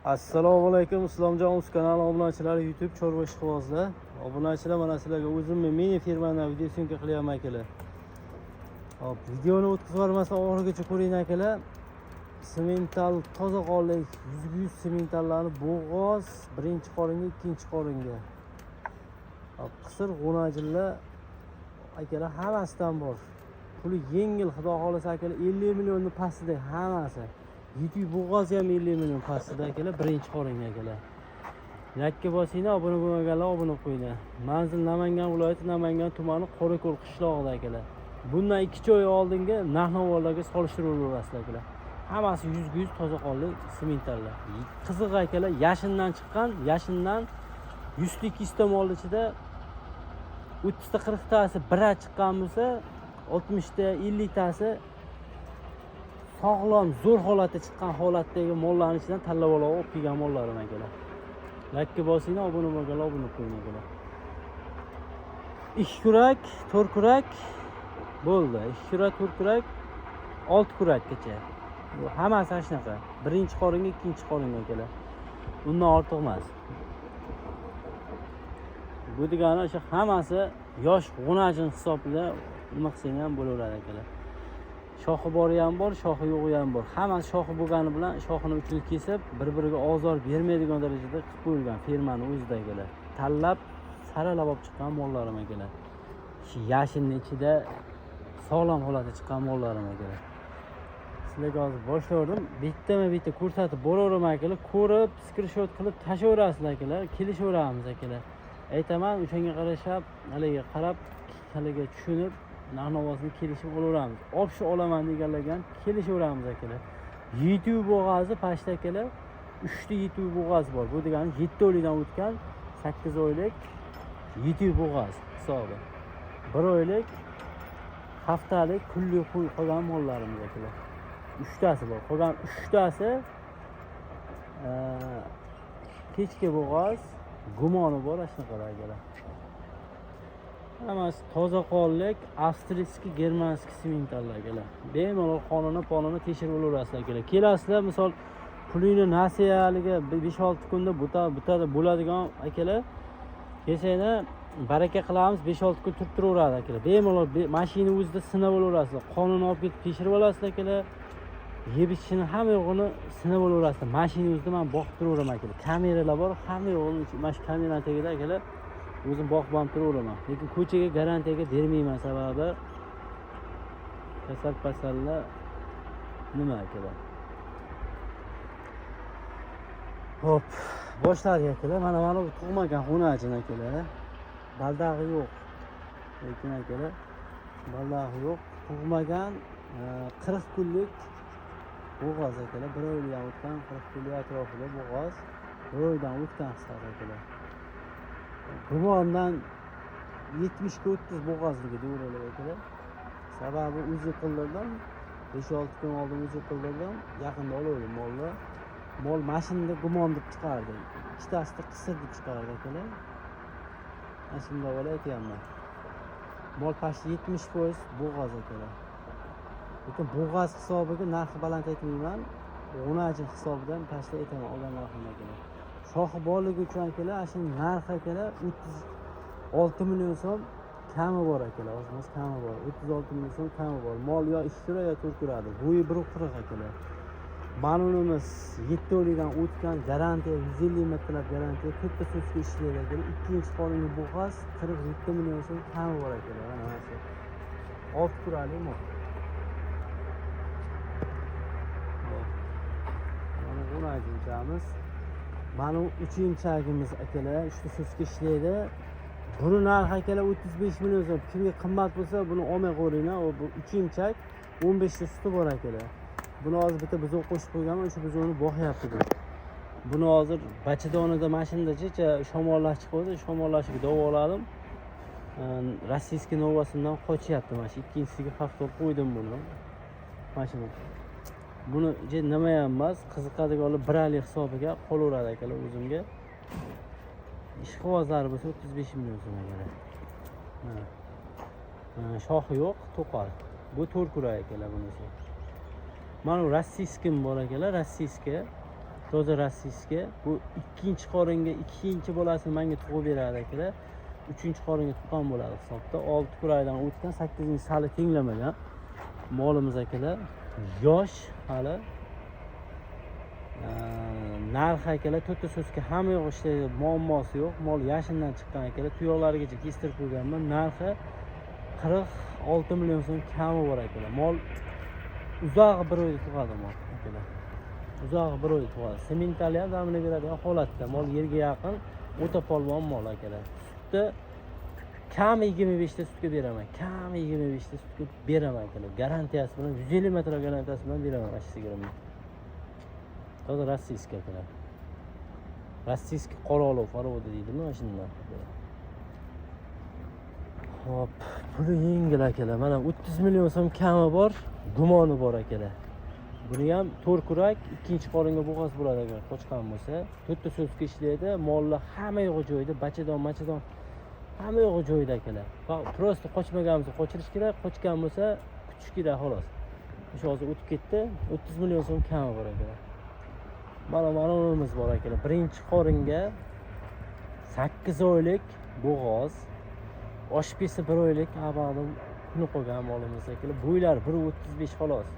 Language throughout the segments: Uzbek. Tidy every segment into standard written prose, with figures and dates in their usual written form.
Assalomu alaykum Islomjon uz kanali obunachilari YouTube chorva ishqibozlar. Obunachilar mana sizlarga o'zimni mini firmani videosini qilyapman akalar. Hop, videoni o'tkazib yubormasdan oxirigacha ko'ring akalar. Semental toza qonlik 100 sementallarni bo'g'oz birinchi qoringa, ikkinchi qoringa. Hop, qisir g'unajillar akalar hammasidan bor. Puli yengil, xudo xolasa akalar 50 millionni pastida hammasi. YouTube bo'g'oz ham 50 million pastida akalar, birinchi qoringa akalar. Like bosinglar, obuna bo'lmaganlar obuna qo'yinglar. Manzil Namangan viloyati, Namangan tumani Qorako'l qishlog'ida akalar. Bundan 2 oy oldingi narx-navolarga solishtirib olasizlar akalar. Hammasi 100% toza qonli sementallar. Qiziq akalar, yashindan chiqqan, yashindan 100 ta 200 ta mol ichida 30 ta 40 tasi bira chiqqan bo'lsa, 60 ta 50 tasi sog'lom, zo'r holatda chiqqan holatdagi mollarning ichidan tanlab olib kelgan mollarim akalar. Like bosinglar, obuna bo'lganlar obuna qo'ying akalar. 2 kurak, 4 kurak bo'ldi. 2 kurak, 4 kurak, 6 kurakgacha. Bu hammasi shunaqa. Birinchi qoringa, ikkinchi qoringa akalar. Undan ortiq emas. Bu degani o'sha hammasi yosh g'unajin hisobida nima qilsang ham bo'laveradi akalar. Shoxi bori ham bor, shoxi yo'g'i ham bor. Hammasi shoxi bo'lgani bilan shoxini uchini kesib, bir-biriga ozor bermaydigan darajada qilib qo'yilgan firmani o'zidagilar. Tanlab, saralab olib chiqqan mollarim akalar. Shu yashinning ichida sog'lom holatda chiqqan mollarim akalar. Sizlarga hozir boshladim. Bittama-bitta ko'rsatib boraveraman akalar. Ko'rib, screenshot qilib tashaverasizlar akalar. Kelishaveramiz akalar. Aytaman, o'shanga qarashab, haliga qarab, haliga tushunib narx-navosini kelishib olaveramiz. Opshu olaman deganlarga ham kelishaveramiz akalar. 7 bo'g'azi pashta akalar. 3 ta 7 bo'g'az bor. Bu degani 7 oylikdan o'tgan 8 oylik 7 bo'g'az hisobi. 1 oylik, haftalik, kunlik qolgan mollarimiz akalar. 3 tasi bor. Qolgan 3 tasi kechki bo'g'az, gumoni bor shunaqa akalar. Hammasi toza qonlik, avstriyskiy, germanskiy sementallar akalar. Bemalol qonini tekshirib olasizlar akalar. Kelasizlar, misol pulingni nasiyaliga 5-6 kunda butada bo'ladigan akalar. Kelsanglar, baraka qilamiz, 5-6 kun turib turaveradi akalar. Bemalol mashina o'zida sinab olasizlar. Qonini olib ketib tekshirib olasizlar akalar. Yeb ichishini hamma yo'g'ini sinab olasizlar. Mashina o'zida men boqib turaveraman akalar. Kameralar bor, hamma yo'g'ini mana shu kameraning tagida akalar. O'zim boqib ham turaveraman. Lekin ko'chaga garantiyaga bermayman, sababi kasal-pasallar nima akalar. Hop, boshladik akalar. Mana bu tug'magan xunajin akalar. Baldag'i yo'q. Lekin akalar, baldag'i yo'q. Tug'magan 40 kunlik bo'g'oz akalar. 1 oydan o'tgan 40 kunlik atrofida bo'g'oz. 1 oydan o'tgan hisob akalar. Gumondan 70 ga 30 bo'g'ozligi deyveradilar akalar. Sababi o'zi qildirdim. 5-6 kun oldin o'zi qildirdim. Yaqinda oldim molni. Mol mashinada gumon deb chiqardi. Ikkitasida qisir deb chiqardi akalar. Mana shunday bo'lib aytayapman. Mol pashti 70% bo'g'oz akalar. Lekin bo'g'oz hisobiga narxi baland aytmayman. G'unajin hisobidan pashta aytaman olgan narxim akalar. Shoxi borligi uchun akalar, shu narx akalar 36 million so'm kami bor akalar, ozmas kami bor. 36 million so'm kami bor. Mol yo 2 kilo yo 4 kiloda. Bo'yi 1.40 akalar. Ma'lumimiz 7 oylikdan o'tgan, garantiya 150 metrlab garantiya, katta so'zga ishlaydi akalar. Ikkinchi qorinli bo'g'oz 47 million so'm kami bor akalar. Mana shu 6 kurali mol. Mana buni aytamiz. Mana 3-chagimiz akalar, 3 ta so'zga ishlaydi. Buni narxi akalar 35 million so'm. Kimga qimmat bo'lsa, buni olmay qo'yinglar. Bu 3-chak 15 ta suti bor akalar. Buni hozir bitta buzoq qo'shib qo'yganman, o'sha buzoqni boqyapti bu. Buni hozir Bachidonida mashinadacha shamollashib qo'ydi, shamollashib davoladim. Rossiyskiy Novosidan qochyapti mana shu ikkinchisiga hafta qo'ydim buni. Mashina. Buni nima ham emas, qiziqadiganlar 1 oylik hisobiga qolaveradi akalar o'zimga. Ishqibozlari bo'lsa 35 million so'm akalar. Shoxi yo'q, to'qol. Bu 4 kurak akalar bunisi. Mana rossiyskiy bor akalar, rossiyskiy toza rossiyskiy. Bu ikkinchi qoringa ikkinchi bolasini menga tug'ib beradi akalar. Uchinchi qoringa tuqqan bo'ladi hisobda. 6 kuraydan o'tgan, 8-chi sali tenglamagan molimiz akalar. Yosh hali. Narx akalar 4 so'zga hamma yo'q ishlaydi, muammosi yo'q. Mol yashindan chiqqan akalar. Tuyoqlarigacha kestirib qo'yganman. Narxi 46 million so'm kami bor akalar. Mol uzog'i bir oyda tug'adi mol akalar. Uzog'i bir oyda tug'adi. Sementali ham damini beradigan holatda. Mol yerga yaqin, o'ta polvon mol akalar. Sutda kam 25 ta sutga beraman. Kam 25 ta sutga beraman akalar. Garantiyasi bilan 150 metr garantiyasi bilan beraman mana shu sigirimni. Toza rossiyskiy akalar. Rossiyskiy qora olov farovda deydimi mana shundan. Hop, puli yengil akalar. Mana 30 million so'm kami bor, gumoni bor akalar. Buni ham to'rkurak, ikkinchi qoringa bo'g'oz bo'ladi agar qochgan bo'lsa. 4 so'zga ishlaydi, mollar hamma yo'g'i joyida, bachadon, hamma yo'g'i joyida akalar. Prosta qochmagan bo'lsa qochirish kerak, qochgan bo'lsa kutish kerak xolos. O'sha hozir o'tib ketdi, 30 million so'm kami bor akalar. Mana unimiz bor akalar. Birinchi qoringa 8 oylik bo'g'oz, oshib ketsa 1 oylik abag'dan kuni qolgan molimiz akalar. Bo'ylar 1.35 xolos.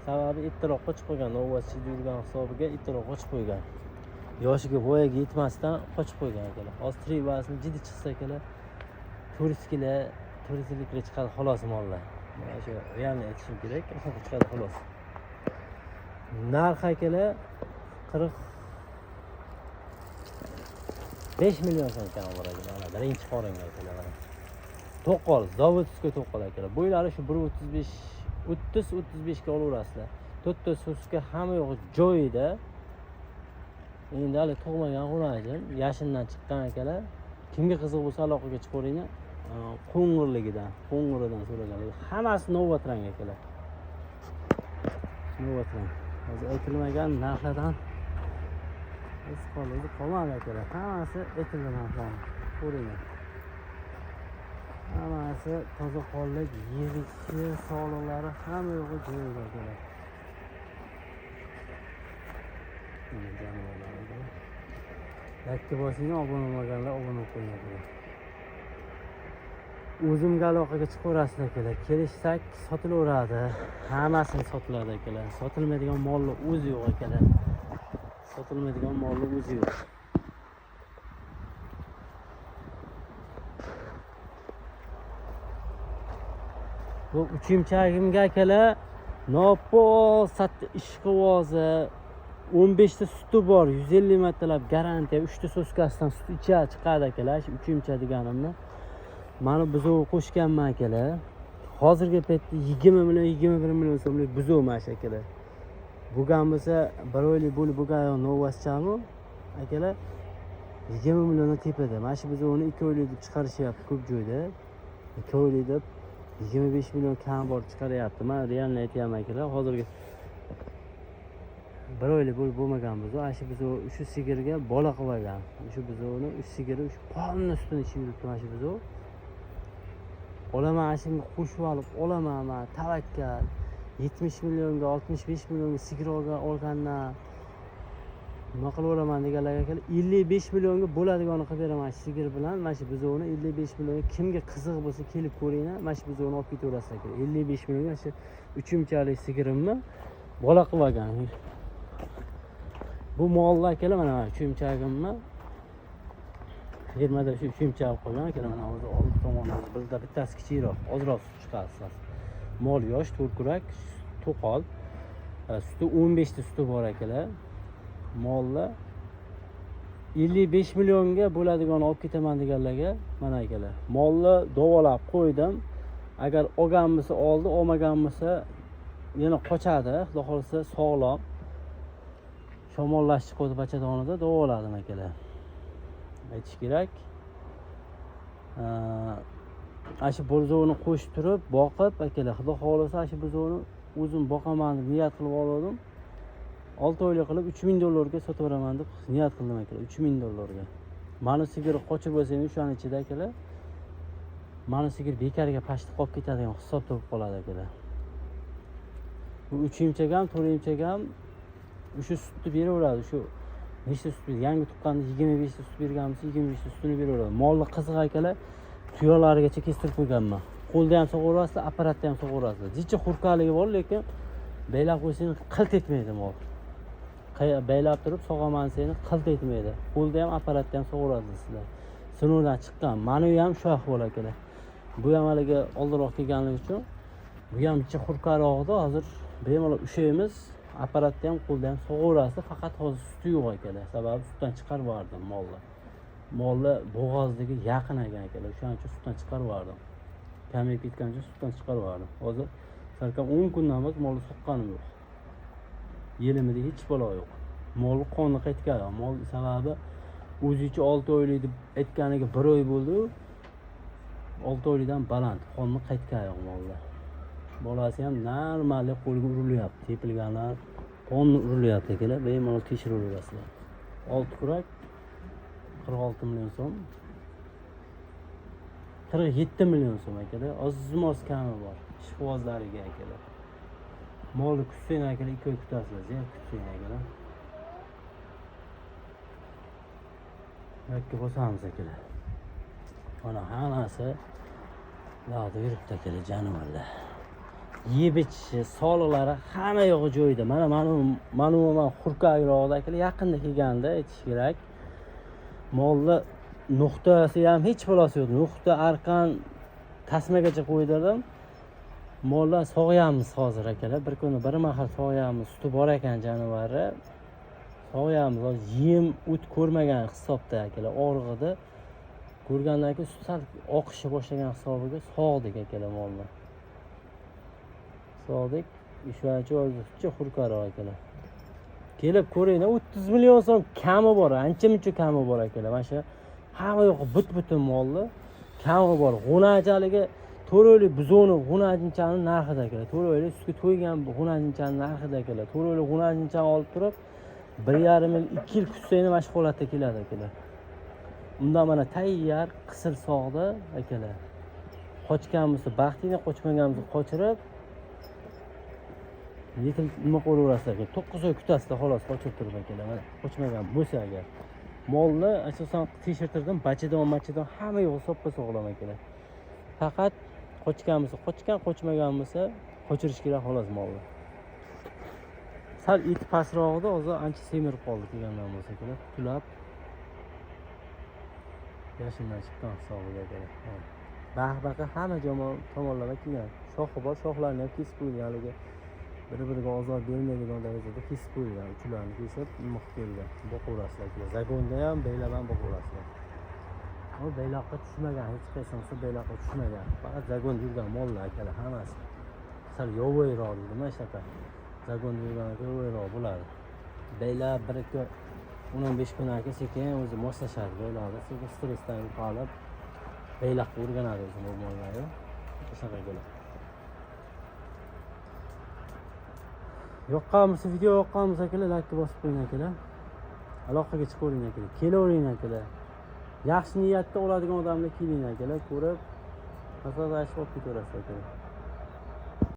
Sababi ittiroq qochib qo'ygan, novvoschi yurgan hisobiga ittiroq qochib qo'ygan. Yoshiga voyaga yetmasdan qochib qo'ygan akalar. Hozir tribasini jidi chiqsa akalar, turistliklar chiqadi xolos mollar. Mana shu realni aytishim kerak, shunaqa chiqadi xolos. Narx akalar 45 million so'm kam bor akalar. Mana birinchi qoringa akalar. To'qol, zavodskiy to'qol akalar. Bo'ylari shu 1.35 30-35 ga olaverasizlar. 4 so'zga hamma yo'q joyida. Endi hali tug'magan xonajim, yashindan chiqqan akalar. Kimga qiziq bo'lsa aloqaga chiqaveringlar. Qo'ng'irligidan so'ragan. Hammasi novatrang akalar. Novatrang. Hozir aytilmagan narxlardan o'zi qolmadi akalar. Hammasi aytilgan narxlar. Ko'ringlar. Hammasi toza hollik, yerishi, sog'liqlari hamma yo'g'i joyida akalar. Like bosinglar, obuna bo'lmaganlar obuna bo'linglar. O'zimga aloqaga chiqaverasizlar akalar. Kelishsak sotilaveradi. Hammasini sotiladi akalar. Sotilmaydigan mollar o'zi yo'q akalar. Sotilmaydigan mollar o'zi yo'q. Bu uchimchagimga akalar nopol satda ishqivozi 15 ta suti bor, 150 metrlab garantiya, 3 ta so'skasidan sut ichadi chiqadi akalar. Shu uchimcha deganimni mana buzov qo'shganman akalar. Hozirgi paytda 20 million 21 million so'mlik buzov mana shu akalar. Bo'lgan bo'lsa 1 oylik bo'lib bo'lgan novoschami akalar 20 milliondan tepada. Mana shu buzovni 2 oylik deb chiqarishyapti ko'p joyda. 2 oylik deb 25 million kam bor chiqaryapti. Men realni aytayapman akalar. Hozirgi 1 oylik bo'lmagan buzov, shu buzov shu sigirga bola qilib olgan. Shu buzovni shu sigiri shu qonni sutini ichib yuribdi mana shu buzov. Olaman shunga qo'shib olib olaman men tavakkal. 70 millionga 65 millionga sigir olgandan nima qilib olaman deganlarga akalar 55 millionga bo'ladiganini qilib beraman shu sigir bilan. Mana shu buzovni 55 millionga kimga qiziq bo'lsa kelib ko'ringlar. Mana shu buzovni olib ketaverasizlar akalar. 55 millionga shu uchimchalik sigirimni bola qilib olgan. Bu mollar akalar mana uchimchagimni firmada shu uchimchak qo'ygan akalar. Mana hozir old tomonda bizda bittasi kichikroq, ozroq sut chiqadi. Mol yosh, to'rkurak, to'qol. Suti 15 ta suti bor akalar. Mollar 55 millionga bo'ladiganini olib ketaman deganlarga mana akalar. Molni davolab qo'ydim. Agar olgan bo'lsa oldi, olmagan bo'lsa yana qochadi. Xudo xolsa sog'lom. Shamollashib qo'ydi bachadonida davoladim akalar. Aytish kerak. Shu buzovni qo'shib turib, boqib akalar, xudo xolasa shu buzovni o'zim boqaman deb niyat qilib oldim. 6 oylik qilib 3000 dollarga sotaveraman deb niyat qildim akalar. 3000 dollarga. Mana sigir qochib bo'lsa ham o'shaning ichida akalar. Mana sigir bekarga pashti qolib ketadigan hisob topib qoladi akalar. Bu 3 imchagam, 4 imchagam o'sha sutni beraveradi. Shu nechta sut berdi? Yangi tuqqanda 25 ta sut bergan bo'lsa, 25 ta sutini beraveradi. Molni qiziq akalar, tuyalarigacha kestirib qo'yganman. Qo'lda ham sug'orasizlar, apparatda ham sug'orasizlar. Jicha xurkaligi bor, lekin baylab qo'ysangiz qilt etmaydi mol. Baylab turib sog'aman seni qilt etmaydi. Qo'lda ham apparatda ham sug'orasizlar sizlar. Sinovdan chiqqan. Mana bu ham shu ahvol akalar. Bu ham haliga oldinroq kelganligi uchun bu ham jicha xurkarog'ida hozir bemalol ushaymiz. Apparatda ham qo'lda ham sug'orasizlar, faqat hozir suti yo'q akalar. Sababi sutdan chiqarib yubordim molni. Molni bo'g'ozligi yaqin ekan akalar. Shuning uchun sutdan chiqarib yubordim. Kamayib ketgancha sutdan chiqarib yubordim. Hozir salkam 10 kundan beri molni soqqanim yo'q. Yelimida hech balo yo'q. Molni qoni qaytgan. Mol sababi o'zicha 6 oylik deb aytganiga 1 oy bo'ldi. 6 oylikdan baland qonni qaytgan yo'q mollar. Bolasi ham normal qo'lga urilyapti. Tepilganlar qonni urilyapti akalar. Bemalol tekshiraverasizlar. 6 kurak 46 million so'm. 47 million so'm akalar. Ozmoz kami bor. Ishqibozlariga akalar. Molni kutsang akalar 2 oy kutasizlar. Ya kutsang akalar. Yoki bosamiz akalar. Mana hammasi yoqda yuribdi akalar jonivorlar. Yeb ichishi, sog'liqlari hamma yo'g'i joyida. Mana xurkagroqda akalar yaqinda kelganda aytish kerak. Molni nuqtasi ham hech bo'lasi yo'q. Nuqta arqon tasmagacha qo'ydirdim. Mollar sog'yamiz hozir akalar. Bir kuni bir mahal sog'yamiz. Suti bor ekan jonivorlar. Sog'yamiz. Yem o't ko'rmagan hisobda akalar. Og'rig'ida ko'rgandan keyin sut sal oqishni boshlagan hisobiga sog'dik akalar molni. Sog'dik. Ishonchi o'zicha xurkaroq akalar. Kelib ko'ringlar, 30 million so'm kami bor, ancha-muncha kami bor akalar. Mana shu hamma yo'q butun molni kami bor. G'unajaliga 4 oylik buzoni g'unajinchani narxida akalar. 4 oylik sutga to'ygan g'unajinchani narxida akalar. 4 oylik g'unajinchani olib turib 1,5 yil 2 yil kutsanglar mana shu holatga keladi akalar. Undan mana tayyor qisir sog'da akalar. Qochganimizni baxtingni, qochmaganimizni qochirib yetil nima qilaverasizlar aka? 9 oy kutasizlar xolos qochib turib akalar. Mana qochmagan bo'lsa agar. Molni asosan tekshirtirdim, bachadon hamma yo'q soppa-sog'lom akalar. Faqat qochganimizni qochgan, qochmaganimizni qochirish kerak xolos molni. Sal eti pastrog'ida hozir ancha semirib qoldi kelgandan bo'lsa akalar. Tulab yashindan chiqqan hisobiga akalar. Bax-baqa hamma tomonlama kelgan. Shoxi bor, shoxlarni ham kesib qo'yganligi. Bir-biriga ozor bermaydigan darajada kesib qo'ygan. Ularni kesib, nima qilib qo'ygan. Boqaverasizlar akalar. Zagonda ham, baylab ham boqaverasizlar. O bayloqqa tushmagan, hech qaysi bayloqqa tushmagan. Faqat zagonda yurgan mollar akalar hammasi. Sal yovoyroq deydimi shunaqa. Zagonda yurgan yovoyroq bo'ladi. Baylab 1-15 kundan keyin sekin o'zi moslashadi bayloqqa. Sekin stressdan qolib bayloqqa o'rganadi o'zi mollarni. Shunaqa bo'ladi. Yoqqanmisiz, video yoqqanmisiz akalar, like bosib qo'ying akalar. Aloqaga chiqavering akalar. Kelavering akalar. Yaxshi niyatda oladigan odamlar keling akalar, ko'rib maslahatlashib olib ketaverasiz akalar.